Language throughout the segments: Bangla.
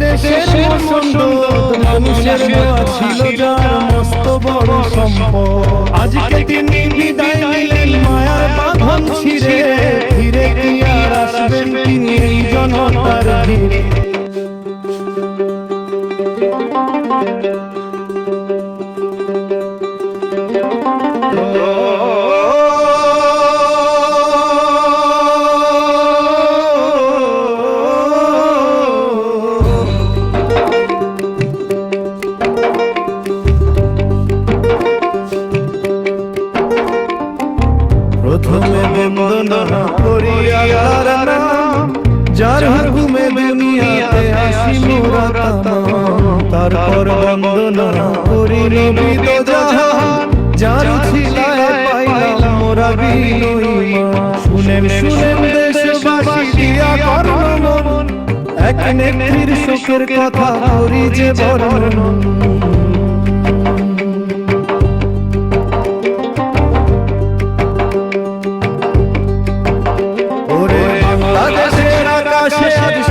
দেশের সুন্দর মানুষের দোয়া ছিল যার মস্ত বড় সম্পদ। আজকে তিনি বিদায় নিলেন মায়ার বাঁধন ছিঁড়ে, ফিরে কি আর আসবেন তিনি এই জনতার ভিড়ে। প্রথমে বন্দনা করি আল্লাহর নাম, যার হুকুমে দুনিয়াতে আসি মোরা তামাম। তারপর বন্দনা করি নবী দো জাহান, যার ছিলায় পাইলাম মোরা বিনয়ী মান। শুনেন শুনেন দেশবাসী দিয়া কর্ণ মন, এক নেত্রীর সুখের কথা করি যে বর্ণন।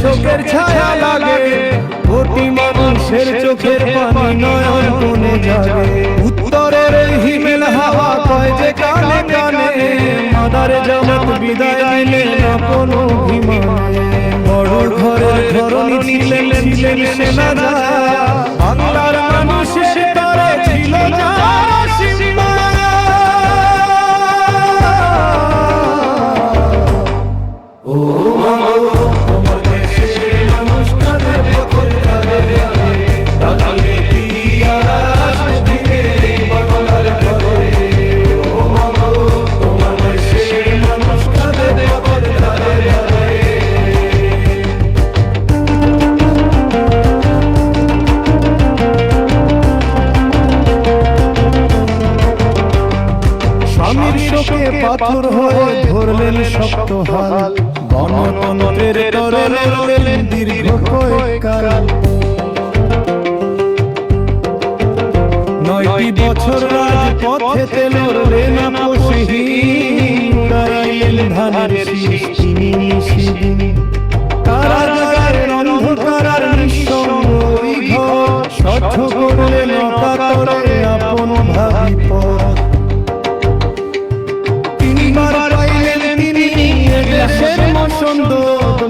শোকের ছায়া লাগে, কোটি মানুষের চোখের পানি নয়ন কোণে জাগে। উত্তরের হিমেল হাওয়া কয় যে কানে কানে, মাদার জামাত বিদায় দিলেন আপন অভিমানে। বড় ঘরের ধরনী ছিলেন ছিলেন সেনা যায়, বাংলার মানুষের তরে ছিল যার অসীম মায়া। ও শোকে পাথর হয়ে ধরলেন শক্ত হাল, গণতন্ত্রের তরে লড়লেন দীর্ঘ কয়েককাল। 9টি বছর রাজপথেতে লড়লেন আপোষহীন, উড়াইলেন ধানের শীষ তিনি নিশিদিন। কারাগারের অন্ধকার আর নিঃসঙ্গ ওই ঘর, স্বচ্ছ করলেন অকাতরে আপন ভাবি পথ।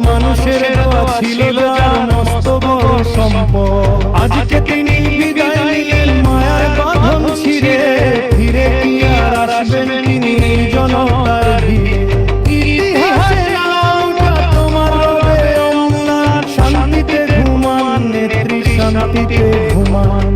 মানুষের দোয়া ছিল যার মস্ত বড় সম্পদ। আজকে তিনি বিদায় নিলেন মায়ার বাঁধন ছিঁড়ে, ফিরে কি আর আসবেন তিনি এই জনতার ভিড়ে। ইতিহাসে নামটা তোমার রবে অম্লান, শান্তিতে ঘুমান নেত্রী শান্তিতে ঘুমান।